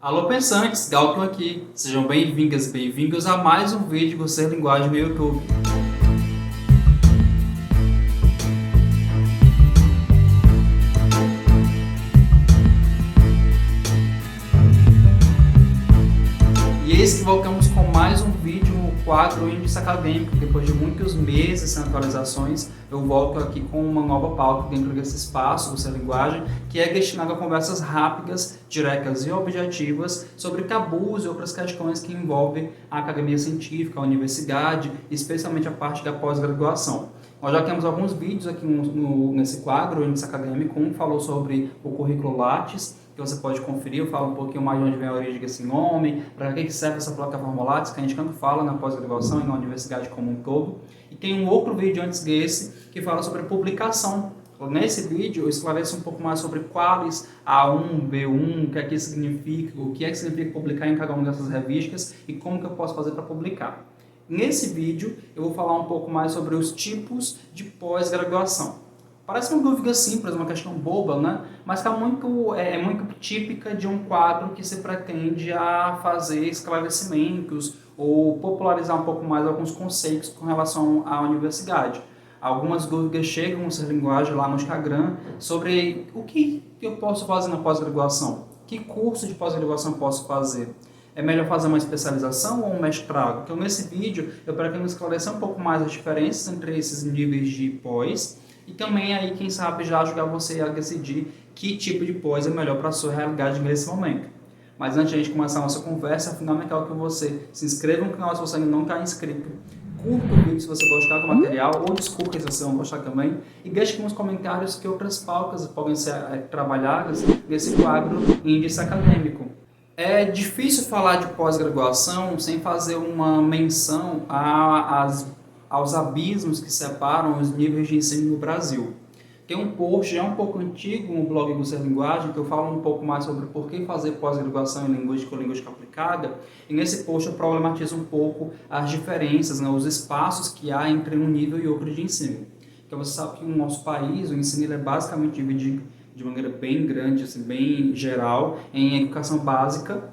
Alô pensantes, Galton aqui. Sejam bem-vindas e bem-vindos a mais um vídeo do Ser Linguagem no YouTube. E eis que voltamos com mais um vídeo no quadro Índice Acadêmico. Depois de muitos meses sem atualizações, eu volto aqui com uma nova pauta dentro desse espaço do Ser Linguagem, que é destinado a conversas rápidas, diretas e objetivas sobre tabus e outras questões que envolvem a academia científica, a universidade, especialmente a parte da pós-graduação. Nós já temos alguns vídeos aqui nesse quadro, o Índice Acadêmico. Um falou sobre o currículo Lattes, que você pode conferir. Eu falo um pouquinho mais de onde vem a origem desse nome, para que serve essa plataforma Lattes, que a gente tanto fala na pós-graduação e na universidade como um todo. E tem um outro vídeo antes desse, que fala sobre publicação. Nesse vídeo eu esclareço um pouco mais sobre quais A1, B1, o que é que significa, o que é que significa publicar em cada uma dessas revistas e como que eu posso fazer para publicar. Nesse vídeo eu vou falar um pouco mais sobre os tipos de pós-graduação. Parece uma dúvida simples, uma questão boba, né? Mas que é muito típica de um quadro que se pretende a fazer esclarecimentos ou popularizar um pouco mais alguns conceitos com relação à universidade. Algumas dúvidas chegam no Ser Linguagem lá no Instagram sobre o que eu posso fazer na pós-graduação, que curso de pós-graduação eu posso fazer. É melhor fazer uma especialização ou um mestrado? Então, nesse vídeo, eu pretendo esclarecer um pouco mais as diferenças entre esses níveis de pós e também, aí, quem sabe, já ajudar você a decidir que tipo de pós é melhor para a sua realidade nesse momento. Mas antes de a gente começar a nossa conversa, é fundamental que você se inscreva no canal se você ainda não está inscrito, curta o vídeo se você gostar do material, ou desculpe se você não gostar também, e deixe aqui nos comentários que outras pautas podem ser trabalhadas nesse quadro Índice Acadêmico. É difícil falar de pós-graduação sem fazer uma menção aos abismos que separam os níveis de ensino no Brasil. Tem um post já um pouco antigo no blog do Ser Linguagem, que eu falo um pouco mais sobre por que fazer pós-graduação em linguística ou linguística aplicada, e nesse post eu problematizo um pouco as diferenças, né, os espaços que há entre um nível e outro de ensino. Então você sabe que no nosso país o ensino é basicamente dividido de maneira bem grande, assim, bem geral, em educação básica,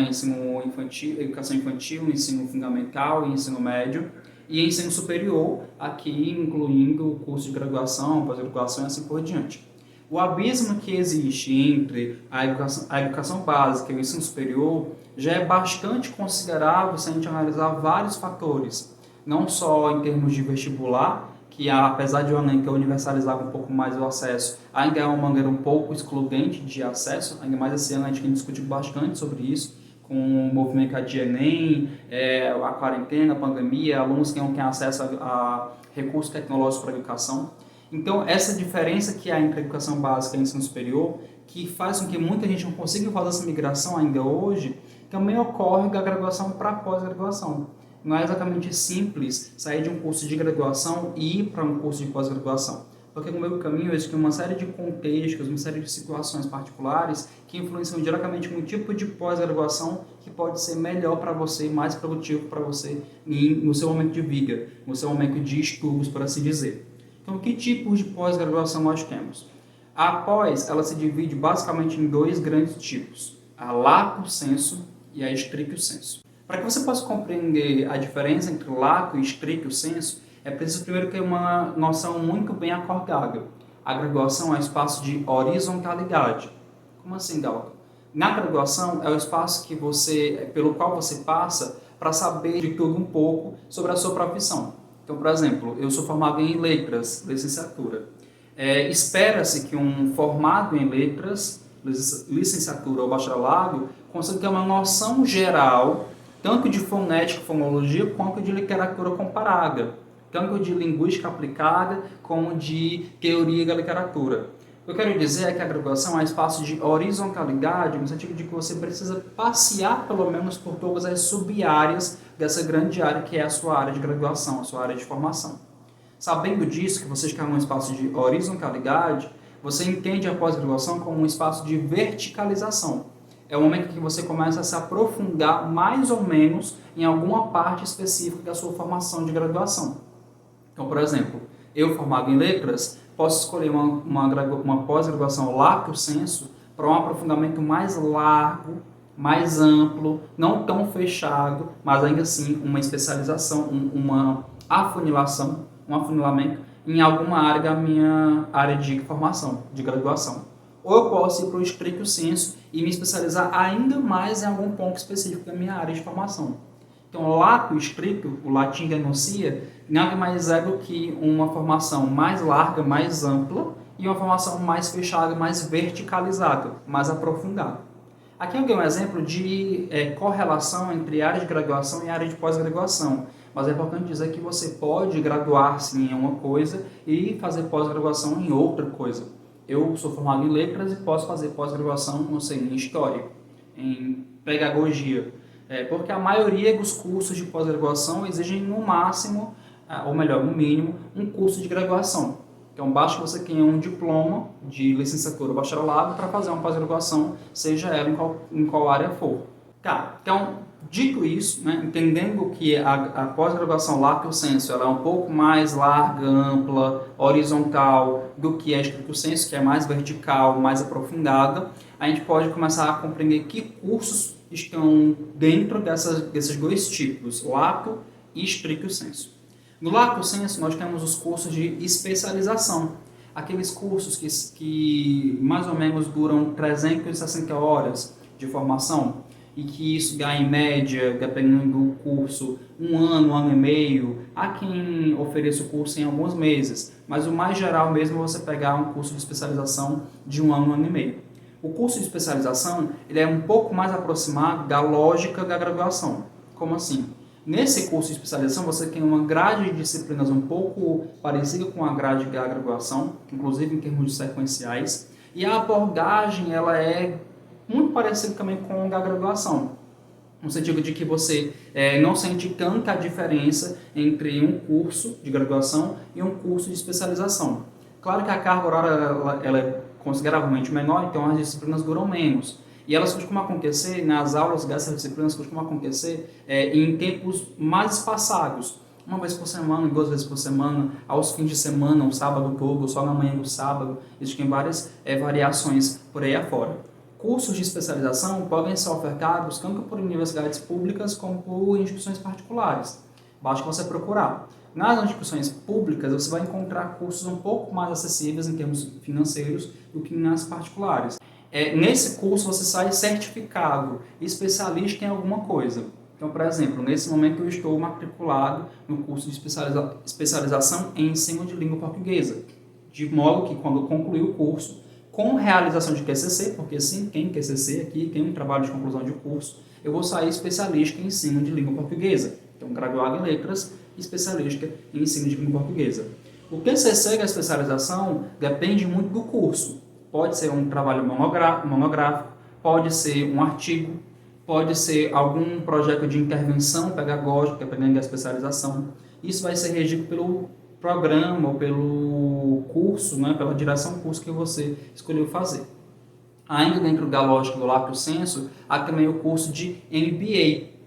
ensino infantil, educação infantil, ensino fundamental e ensino médio, e ensino superior, aqui incluindo o curso de graduação, pós-graduação e assim por diante. O abismo que existe entre a educação básica e o ensino superior já é bastante considerável se a gente analisar vários fatores, não só em termos de vestibular, que apesar de o Enem ter universalizado um pouco mais o acesso, ainda é uma maneira um pouco excludente de acesso, ainda mais esse ano a gente tem discutido bastante sobre isso, com o movimento de Enem, a quarentena, a pandemia, alunos que não têm acesso a recursos tecnológicos para a educação. Então, essa diferença que há entre a educação básica e o ensino superior, que faz com que muita gente não consiga fazer essa migração ainda hoje, também ocorre da graduação para a pós-graduação. Não é exatamente simples sair de um curso de graduação e ir para um curso de pós-graduação. Porque no meio do caminho existe uma série de contextos, uma série de situações particulares que influenciam diretamente no tipo de pós-graduação que pode ser melhor para você, mais produtivo para você no seu momento de vida, no seu momento de estudos, por assim dizer. Então, que tipos de pós-graduação nós temos? A pós, ela se divide basicamente em dois grandes tipos, a lato sensu e a stricto sensu. Para que você possa compreender a diferença entre lato e stricto sensu, é preciso primeiro ter uma noção muito bem acordada. A graduação é um espaço de horizontalidade. Como assim, Galton? Na graduação é o espaço pelo qual você passa para saber de tudo um pouco sobre a sua profissão. Então, por exemplo, eu sou formado em letras, licenciatura. Espera-se que um formado em letras, licenciatura ou bacharelado, consiga ter uma noção geral tanto de fonética, fonologia, quanto de literatura comparada, tanto de linguística aplicada, como de teoria da literatura. O que eu quero dizer é que a graduação é um espaço de horizontalidade, no sentido de que você precisa passear, pelo menos, por todas as sub-áreas dessa grande área que é a sua área de graduação, a sua área de formação. Sabendo disso, que você está num espaço de horizontalidade, você entende a pós-graduação como um espaço de verticalização. É o momento que você começa a se aprofundar mais ou menos em alguma parte específica da sua formação de graduação. Então, por exemplo, eu formado em letras, posso escolher uma pós-graduação lato sensu para um aprofundamento mais largo mais amplo, não tão fechado, mas ainda assim uma especialização, uma afunilação, um afunilamento em alguma área da minha área de formação, de graduação. Ou eu posso ir para o stricto sensu e me especializar ainda mais em algum ponto específico da minha área de formação. Então, lato estricto, o latim denuncia, nada mais é do que uma formação mais larga, mais ampla, e uma formação mais fechada, mais verticalizada, mais aprofundada. Aqui eu dei um exemplo de correlação entre área de graduação e área de pós-graduação, mas é importante dizer que você pode graduar-se em uma coisa e fazer pós-graduação em outra coisa. Eu sou formado em letras e posso fazer pós-graduação, não sei, em história, em pedagogia, porque a maioria dos cursos de pós-graduação exigem no máximo, ou melhor, no mínimo, um curso de graduação. Então, basta que você tenha um diploma de licenciatura ou bacharelado para fazer uma pós-graduação, seja ela em qual área for. Tá, então, dito isso, né, entendendo que a pós-graduação lato sensu ela é um pouco mais larga, ampla, horizontal do que a stricto sensu, que é mais vertical, mais aprofundada, a gente pode começar a compreender que cursos estão dentro desses dois tipos, lato e stricto sensu. No lato sensu, nós temos os cursos de especialização, aqueles cursos que mais ou menos duram 360 horas de formação e que isso dá em média, dependendo do curso, um ano e meio. Há quem ofereça o curso em alguns meses, mas o mais geral mesmo é você pegar um curso de especialização de um ano e meio. O curso de especialização ele é um pouco mais aproximado da lógica da graduação. Como assim? Nesse curso de especialização, você tem uma grade de disciplinas um pouco parecida com a grade da graduação, inclusive em termos de sequenciais, e a abordagem ela é muito parecida também com a da graduação, no sentido de que você não sente tanta diferença entre um curso de graduação e um curso de especialização. Claro que a carga horária ela é consideravelmente menor, então as disciplinas duram menos. E elas costumam acontecer, nas aulas dessas disciplinas, costumam acontecer em tempos mais espaçados. Uma vez por semana, 2 vezes por semana, aos fins de semana, um sábado todo, só na manhã do sábado. Existem várias variações por aí afora. Cursos de especialização podem ser ofertados tanto por universidades públicas como por instituições particulares. Basta você procurar. Nas instituições públicas, você vai encontrar cursos um pouco mais acessíveis em termos financeiros do que nas particulares. Nesse curso você sai certificado, especialista em alguma coisa. Então, por exemplo, nesse momento eu estou matriculado no curso de especialização em ensino de língua portuguesa, de modo que quando eu concluir o curso, com realização de QCC, porque sim, tem QCC aqui, tem um trabalho de conclusão de curso, eu vou sair especialista em ensino de língua portuguesa. Então, graduado em letras, especialista em ensino de língua portuguesa. O QCC da especialização depende muito do curso. Pode ser um trabalho monográfico, pode ser um artigo, pode ser algum projeto de intervenção pedagógica, dependendo da especialização. Isso vai ser regido pelo programa ou pelo curso, né, pela direção do curso que você escolheu fazer. Ainda dentro da lógica do lato sensu, há também o curso de MBA.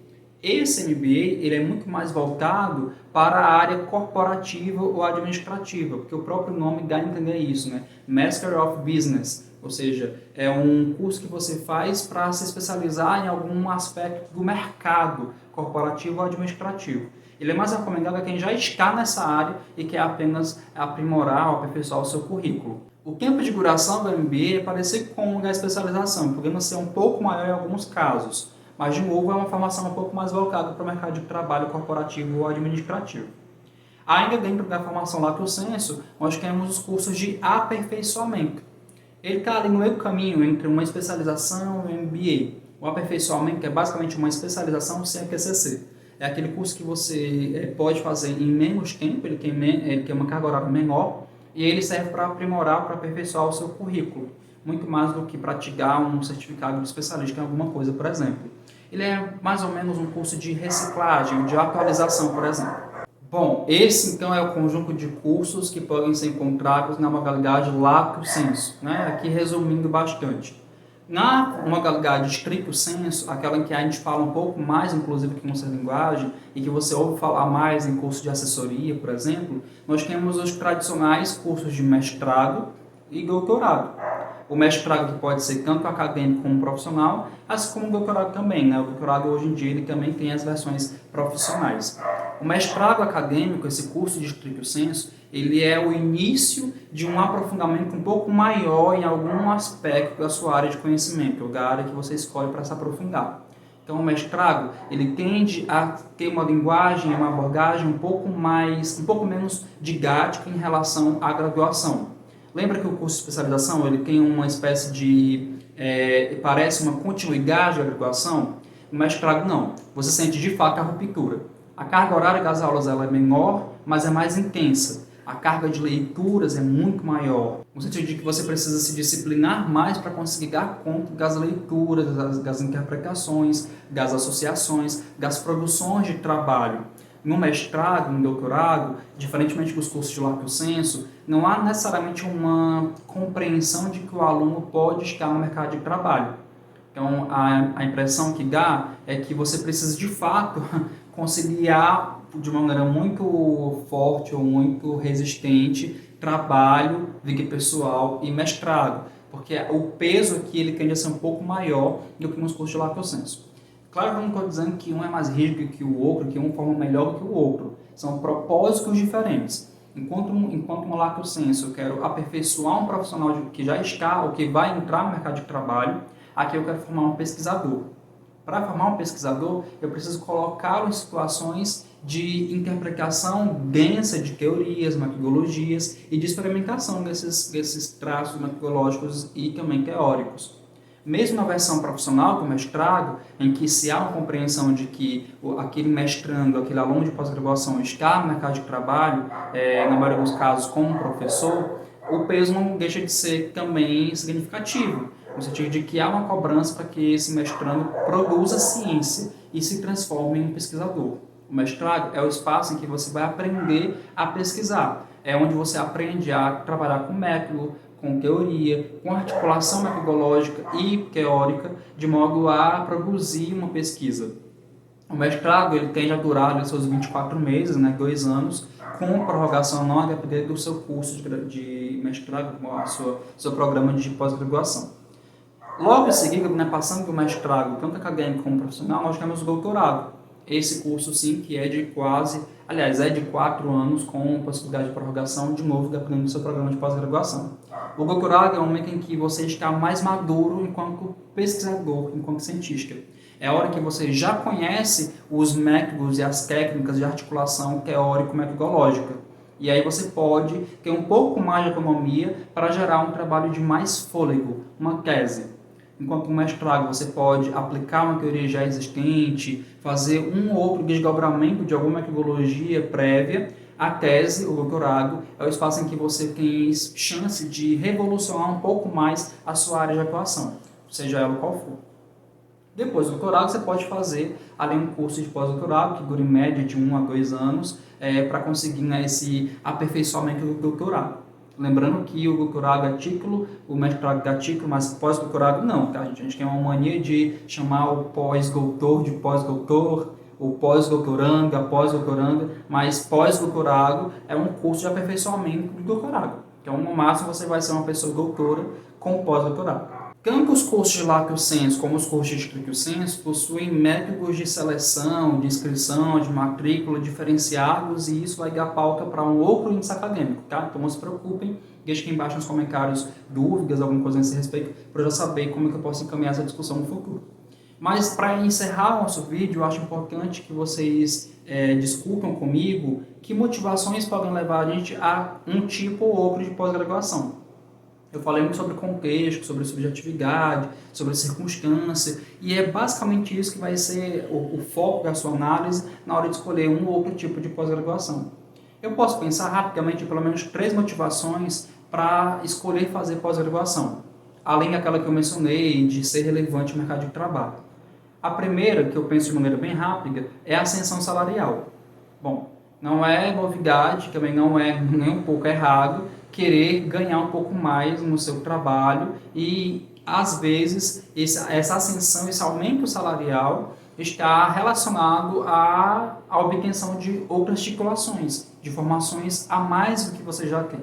Esse MBA ele é muito mais voltado para a área corporativa ou administrativa, porque o próprio nome dá a entender isso, né? Master of Business, ou seja, é um curso que você faz para se especializar em algum aspecto do mercado corporativo ou administrativo. Ele é mais recomendado a quem já está nessa área e quer apenas aprimorar ou aperfeiçoar o seu currículo. O tempo de duração do MBA é parecido com o da especialização, podendo ser um pouco maior em alguns casos, mas, de novo, é uma formação um pouco mais voltada para o mercado de trabalho corporativo ou administrativo. Ainda dentro da formação lato sensu, nós temos os cursos de aperfeiçoamento. Ele está ali no meio caminho entre uma especialização e um MBA. O aperfeiçoamento é basicamente uma especialização sem QCC. É aquele curso que você pode fazer em menos tempo, ele tem uma carga horária menor, e ele serve para aprimorar, para aperfeiçoar o seu currículo, muito mais do que praticar um certificado de especialista em alguma coisa, por exemplo. Ele é mais ou menos um curso de reciclagem, de atualização, por exemplo. Bom, esse então é o conjunto de cursos que podem ser encontrados na modalidade lato sensu, né? Aqui resumindo bastante. Na modalidade stricto sensu, aquela em que a gente fala um pouco mais, inclusive, que nossa linguagem, e que você ouve falar mais em curso de assessoria, por exemplo, nós temos os tradicionais cursos de mestrado e doutorado. O mestrado que pode ser tanto acadêmico como profissional, assim como o doutorado também, né? O doutorado hoje em dia ele também tem as versões profissionais. O mestrado acadêmico, esse curso de stricto sensu, ele é o início de um aprofundamento um pouco maior em algum aspecto da sua área de conhecimento, ou da área que você escolhe para se aprofundar. Então, o mestrado, ele tende a ter uma linguagem, uma abordagem um pouco menos didática em relação à graduação. Lembra que o curso de especialização, ele tem uma espécie de, parece uma continuidade da graduação? O mestrado não. Você sente de fato a ruptura. A carga horária das aulas ela é menor, mas é mais intensa. A carga de leituras é muito maior, no sentido de que você precisa se disciplinar mais para conseguir dar conta das leituras, das interpretações, das associações, das produções de trabalho. No mestrado, no doutorado, diferentemente dos cursos de largo senso, não há necessariamente uma compreensão de que o aluno pode estar no mercado de trabalho. Então, a impressão que dá é que você precisa, de fato, conciliar de uma maneira muito forte ou muito resistente trabalho, vida pessoal e mestrado, porque o peso aqui ele tende a ser um pouco maior do que nos cursos de largo senso. Claro que eu não estou dizendo que um é mais rígido que o outro, que um forma melhor do que o outro. São propósitos diferentes. Enquanto no largo senso eu quero aperfeiçoar um profissional que já está ou que vai entrar no mercado de trabalho, aqui eu quero formar um pesquisador. Para formar um pesquisador, eu preciso colocá-lo em situações de interpretação densa de teorias, metodologias e de experimentação desses traços metodológicos e também teóricos. Mesmo na versão profissional do mestrado, em que se há uma compreensão de que aquele mestrando, aquele aluno de pós-graduação está no mercado de trabalho, na maioria dos casos como professor, o peso não deixa de ser também significativo, no sentido de que há uma cobrança para que esse mestrando produza ciência e se transforme em pesquisador. O mestrado é o espaço em que você vai aprender a pesquisar, é onde você aprende a trabalhar com método, com teoria, com articulação metodológica e teórica, de modo a produzir uma pesquisa. O mestrado ele tende a durar seus 24 meses, 2 anos, com prorrogação não a depender do seu curso de mestrado, seu programa de pós-graduação. Logo em seguida, passando do mestrado, tanto acadêmico como profissional, nós temos o doutorado. Esse curso, sim, que é de 4 anos, com possibilidade de prorrogação, de novo, dependendo do seu programa de pós-graduação. O doutorado é o momento em que você está mais maduro enquanto pesquisador, enquanto cientista. É a hora que você já conhece os métodos e as técnicas de articulação teórico-metodológica. E aí você pode ter um pouco mais de autonomia para gerar um trabalho de mais fôlego, uma tese. Enquanto no mestrado você pode aplicar uma teoria já existente, fazer um ou outro desdobramento de alguma metodologia prévia, a tese, o doutorado, é o espaço em que você tem chance de revolucionar um pouco mais a sua área de atuação, seja ela qual for. Depois do doutorado, você pode fazer além um curso de pós-doutorado, que dura em média de 1 a 2 anos, para conseguir esse aperfeiçoamento do doutorado. Lembrando que o doutorado é título, o mestrado é título, mas pós-doutorado não, tá? A gente tem uma mania de chamar o pós-doutor de pós-doutor, o pós-doutorando, a pós-doutoranda, mas pós-doutorado é um curso de aperfeiçoamento do doutorado. Então, no máximo, você vai ser uma pessoa doutora com pós-doutorado. Tanto os cursos de lato sensu como os cursos de stricto sensu possuem métodos de seleção, de inscrição, de matrícula diferenciados, e isso vai dar pauta para um outro índice acadêmico, tá? Então não se preocupem, deixem aqui embaixo nos comentários dúvidas, alguma coisa nesse respeito, para eu já saber como é que eu posso encaminhar essa discussão no futuro. Mas para encerrar o nosso vídeo, eu acho importante que vocês discutam comigo que motivações podem levar a gente a um tipo ou outro de pós-graduação. Eu falei muito sobre contexto, sobre subjetividade, sobre circunstância, e é basicamente isso que vai ser o foco da sua análise na hora de escolher um ou outro tipo de pós-graduação. Eu posso pensar rapidamente em pelo menos 3 motivações para escolher fazer pós-graduação, além daquela que eu mencionei de ser relevante no mercado de trabalho. A primeira, que eu penso de maneira bem rápida, é a ascensão salarial. Bom, não é novidade, também não é nem um pouco errado, querer ganhar um pouco mais no seu trabalho e, às vezes, essa ascensão, esse aumento salarial está relacionado à obtenção de outras titulações, de formações a mais do que você já tem.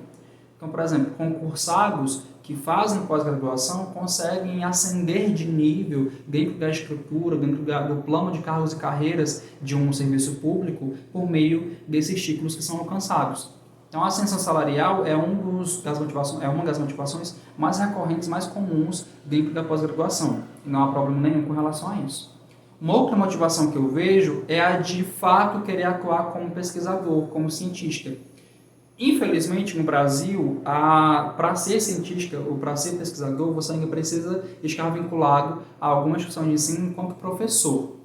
Então, por exemplo, concursados que fazem pós-graduação conseguem ascender de nível dentro da estrutura, dentro do plano de cargos e carreiras de um serviço público por meio desses títulos que são alcançados. Então, a ascensão salarial é uma das motivações mais recorrentes, mais comuns dentro da pós-graduação. E não há problema nenhum com relação a isso. Uma outra motivação que eu vejo é a de fato querer atuar como pesquisador, como cientista. Infelizmente, no Brasil, para ser cientista ou para ser pesquisador, você ainda precisa estar vinculado a alguma instituição de ensino enquanto professor.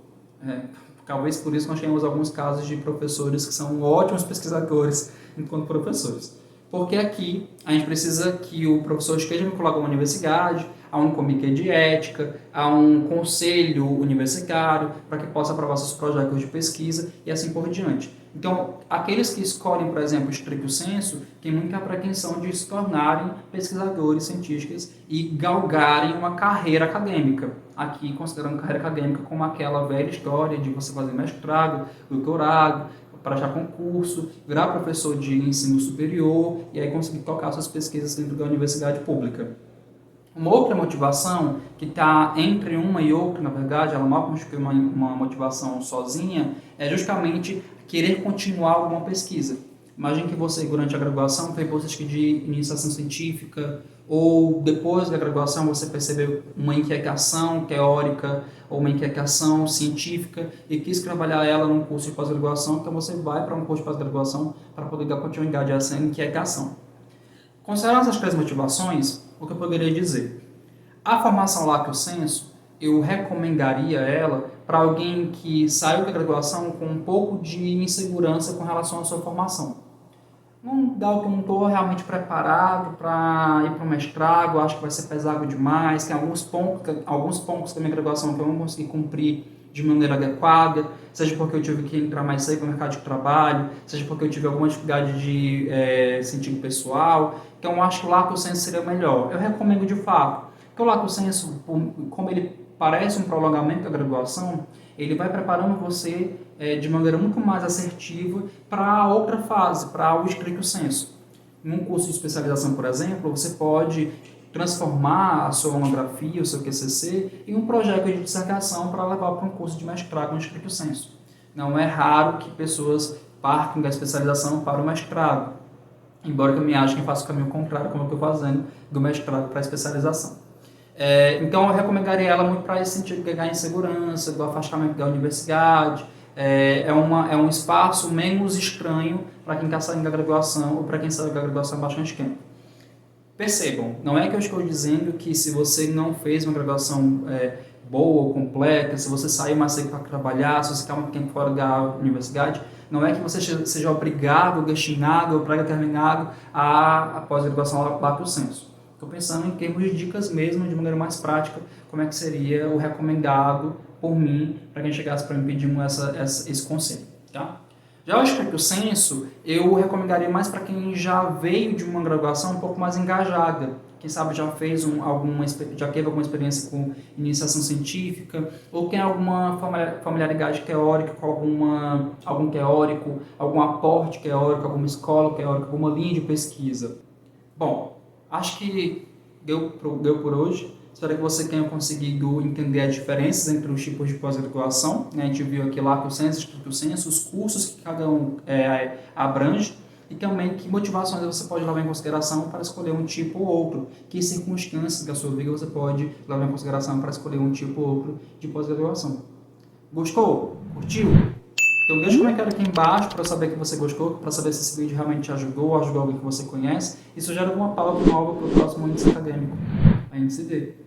Talvez por isso nós tenhamos alguns casos de professores que são ótimos pesquisadores enquanto professores. Porque aqui a gente precisa que o professor esteja vinculado a uma universidade, a um comitê de ética, a um conselho universitário, para que possa aprovar seus projetos de pesquisa e assim por diante. Então, aqueles que escolhem, por exemplo, o stricto sensu, têm muita pretensão de se tornarem pesquisadores científicos e galgarem uma carreira acadêmica. Aqui, considerando carreira acadêmica como aquela velha história de você fazer mestrado, doutorado, prestar concurso, virar professor de ensino superior e aí conseguir tocar suas pesquisas dentro da universidade pública. Uma outra motivação, que está entre uma e outra, na verdade, ela mal constitui uma motivação sozinha, é justamente querer continuar alguma pesquisa. Imagine que você, durante a graduação, fez bolsas de iniciação científica, ou depois da graduação você percebeu uma inquietação teórica ou uma inquietação científica e quis trabalhar ela num curso de pós-graduação, então você vai para um curso de pós-graduação para poder dar continuidade a essa inquietação. Considerando essas três motivações, o que eu poderia dizer? A formação Lato Sensu, eu recomendaria ela para alguém que saiu da graduação com um pouco de insegurança com relação à sua formação. Não estou realmente preparado para ir para o mestrado, acho que vai ser pesado demais, tem alguns pontos da minha graduação que eu não consegui cumprir de maneira adequada, seja porque eu tive que entrar mais cedo no mercado de trabalho, seja porque eu tive alguma dificuldade de sentido pessoal. Então, eu acho que o Lato Sensu seria melhor. Eu recomendo de fato, porque o Lato Sensu, como ele parece um prolongamento da graduação, ele vai preparando você de maneira muito mais assertiva para a outra fase, para o stricto sensu. Em um curso de especialização, por exemplo, você pode transformar a sua monografia, o seu QCC, em um projeto de dissertação para levar para um curso de mestrado no stricto sensu. Não é raro que pessoas partam da especialização para o mestrado, embora eu me ache que faça o caminho contrário, como eu estou fazendo, do mestrado para a especialização. Então, eu recomendaria ela muito para esse sentido de ganhar em segurança, do afastamento da universidade. É um espaço menos estranho para quem está saindo da graduação ou para quem saiu da graduação há bastante tempo. Percebam, não é que eu estou dizendo que se você não fez uma graduação boa ou completa, se você saiu mais cedo para trabalhar, se você está muito tempo fora da universidade, não é que você seja obrigado, destinado ou pré-determinado a pós-graduação Lato Sensu. Estou pensando em termos de dicas mesmo, de maneira mais prática, como é que seria o recomendado por mim para quem chegasse para me pedir esse conselho. Tá? Já o stricto sensu, eu recomendaria mais para quem já veio de uma graduação um pouco mais engajada, quem sabe já teve alguma experiência com iniciação científica, ou tem alguma familiaridade teórica com algum teórico, algum aporte teórico, alguma escola teórica, alguma linha de pesquisa. Bom, acho que deu por hoje. Espero que você tenha conseguido entender as diferenças entre os tipos de pós-graduação. A gente viu aqui Lato Sensu, stricto sensu, os cursos que cada um abrange e também que motivações você pode levar em consideração para escolher um tipo ou outro, que circunstâncias da sua vida você pode levar em consideração para escolher um tipo ou outro de pós-graduação. Gostou? Curtiu? Então deixa um comentário aqui embaixo para eu saber que você gostou, para saber se esse vídeo realmente te ajudou alguém que você conhece e sugere alguma pauta nova para o próximo índice acadêmico. A gente se vê.